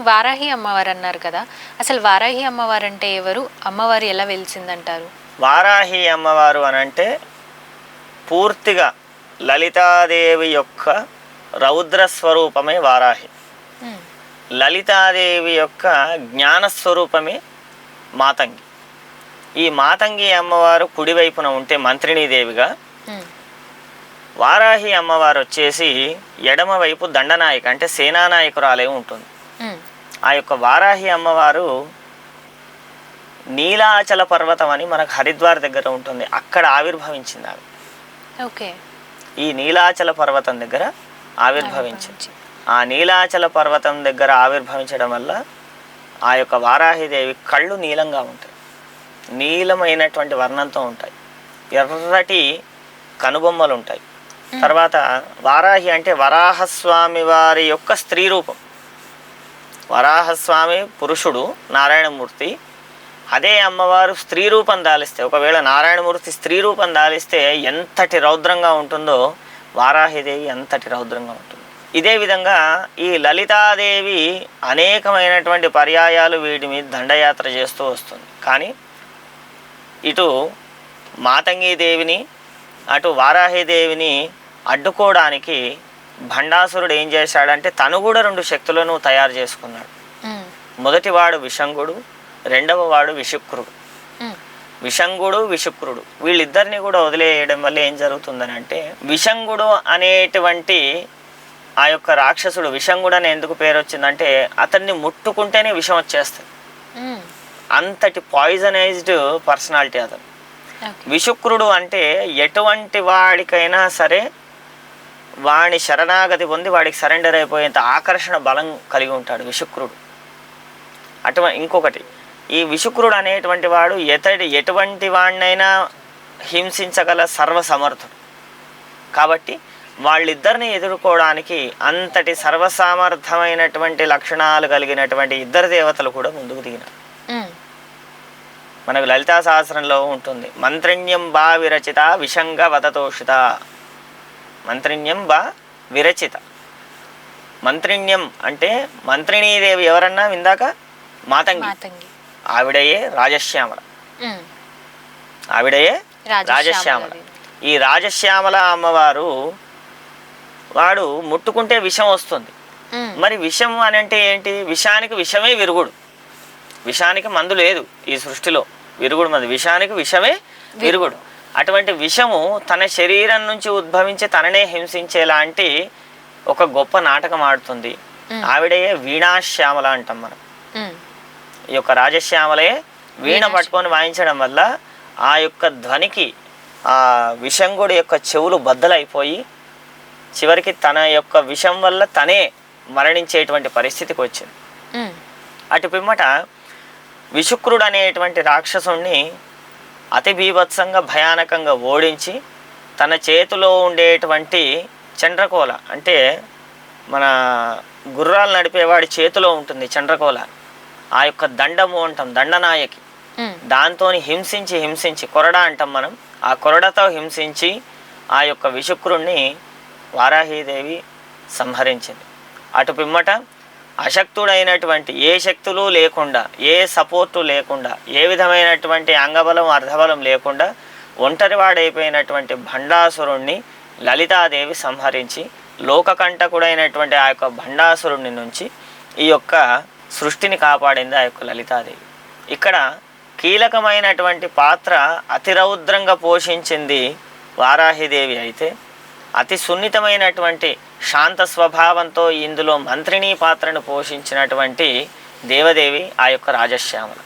వారాహి అమ్మవారు అన్నారు కదా, అసలు వారాహి అమ్మవారు అంటే ఎవరు? అమ్మవారు ఎలా వెలిసిందంటారు? వారాహి అమ్మవారు అనంటే పూర్తిగా లలితాదేవి యొక్క రౌద్ర స్వరూపమే వారాహి. లలితాదేవి యొక్క జ్ఞానస్వరూపమే మాతంగి. ఈ మాతంగి అమ్మవారు కుడివైపున ఉంటే మంత్రిణీదేవిగా, వారాహి అమ్మవారు వచ్చేసి ఎడమవైపు దండనాయక అంటే సేనానాయకురాలే ఉంటుంది. ఆ యొక్క వారాహి అమ్మవారు నీలాచల పర్వతం అని మనకు హరిద్వార్ దగ్గర ఉంటుంది, అక్కడ ఆవిర్భవించింది ఆమె. ఓకే. ఈ నీలాచల పర్వతం దగ్గర ఆవిర్భవించింది. ఆ నీలాచల పర్వతం దగ్గర ఆవిర్భవించడం వల్ల ఆ యొక్క వారాహిదేవి కళ్ళు నీలంగా ఉంటాయి, నీలమైనటువంటి వర్ణంతో ఉంటాయి, ఎర్రటి కనుబొమ్మలు ఉంటాయి. తర్వాత వారాహి అంటే వరాహస్వామి వారి యొక్క స్త్రీ రూపం. వరాహస్వామి పురుషుడు నారాయణమూర్తి, అదే అమ్మవారు స్త్రీ రూపం దాలిస్తే, ఒకవేళ నారాయణమూర్తి స్త్రీ రూపం దాలిస్తే ఎంతటి రౌద్రంగా ఉంటుందో వారాహిదేవి అంతటి రౌద్రంగా ఉంటుంది. ఇదే విధంగా ఈ లలితాదేవి అనేకమైనటువంటి పర్యాయాలు వీటి మీద దండయాత్ర చేస్తూ వస్తుంది. కానీ ఇటు మాతంగీదేవిని అటు వారాహిదేవిని అడ్డుకోవడానికి భండాసురుడు ఏం చేశాడంటే తను కూడా 2 శక్తులను తయారు చేసుకున్నాడు. మొదటివాడు విషంగుడు, రెండవ వాడు విషుక్రుడు. విషంగుడు విషుక్రుడు వీళ్ళిద్దరిని కూడా వదిలేయడం వల్ల ఏం జరుగుతుందని అంటే, విషంగుడు అనేటువంటి ఆ యొక్క రాక్షసుడు, విషంగుడు అని ఎందుకు పేరు వచ్చిందంటే అతన్ని ముట్టుకుంటేనే విషం వచ్చేస్తుంది, అంతటి పాయిజనైజ్డ్ పర్సనాలిటీ అతను. విషుక్రుడు అంటే ఎటువంటి వాడికైనా సరే వాడి శరణాగతి పొంది వాడికి సరెండర్ అయిపోయేంత ఆకర్షణ బలం కలిగి ఉంటాడు విషుక్రుడు. ఇంకొకటి, ఈ విషుక్రుడు అనేటువంటి వాడు ఎటువంటి వాడినైనా హింసించగల సర్వసమర్థుడు. కాబట్టి వాళ్ళిద్దరిని ఎదుర్కోవడానికి అంతటి సర్వసామర్థమైనటువంటి లక్షణాలు కలిగినటువంటి ఇద్దరు దేవతలు కూడా ముందుకు దిగినారు. మనకు లలితా సహస్రంలో ఉంటుంది, మంత్రిణ్యం బా విరచిత విషంగ వదతోషిత. మంత్రిణ్యం బా విరచిత. మంత్రిణ్యం అంటే మంత్రిణీదేవి ఎవరన్నా ఇందాక మాతంగి, ఆవిడయే రాజశ్యామల. ఆవిడయే రాజశ్యామల. ఈ రాజశ్యామల అమ్మవారు వాడు ముట్టుకుంటే విషం వస్తుంది. మరి విషం అని అంటే ఏంటి? విషానికి విషమే విరుగుడు, విషానికి మందు లేదు ఈ సృష్టిలో. విరుగుడు మందు, విషానికి విషమే విరుగుడు. అటువంటి విషము తన శరీరం నుంచి ఉద్భవించి తననే హింసించేలాంటి ఒక గొప్ప నాటకం ఆడుతుంది. ఆవిడయే వీణాశ్యామల అంటాం మనం. ఈ యొక్క రాజశ్యామలే వీణ పట్టుకొని వాయించడం వల్ల ఆ యొక్క ధ్వనికి ఆ విషంగుడి యొక్క చెవులు బద్దలైపోయి చివరికి తన యొక్క విషం వల్ల తనే మరణించేటువంటి పరిస్థితికి వచ్చింది. అటు పిమ్మట విషుక్రుడు అనేటువంటి రాక్షసుణ్ణి అతి బీభత్సంగా భయానకంగా ఓడించి తన చేతిలో ఉండేటువంటి చండ్రకోల, అంటే మన గుర్రాలు నడిపేవాడి చేతిలో ఉంటుంది చండ్రకోల, ఆ యొక్క దండము అంటాం, దండనాయకి, దాంతో హింసించి కొరడ అంటాం మనం, ఆ కొరడతో హింసించి ఆ యొక్క విషుక్రుణ్ణి వారాహీదేవి సంహరించింది. అటు పిమ్మట అశక్తుడైనటువంటి, ఏ శక్తులు లేకుండా, ఏ సపోర్టు లేకుండా, ఏ విధమైనటువంటి అంగబలం అర్ధబలం లేకుండా ఒంటరివాడైపోయినటువంటి భండాసురుణ్ణి లలితాదేవి సంహరించి లోకకంటకుడైనటువంటి ఆ యొక్క భండాసురుణ్ణి నుంచి ఈ యొక్క సృష్టిని కాపాడింది ఆ యొక్క లలితాదేవి. ఇక్కడ కీలకమైనటువంటి పాత్ర అతిరౌద్రంగా పోషించింది వారాహిదేవి అయితే, అతి సున్నితమైనటువంటి శాంత స్వభావంతో ఇందులో మంత్రిణీ పాత్రను పోషించినటువంటి దేవదేవి ఆ యొక్క రాజశ్యామల.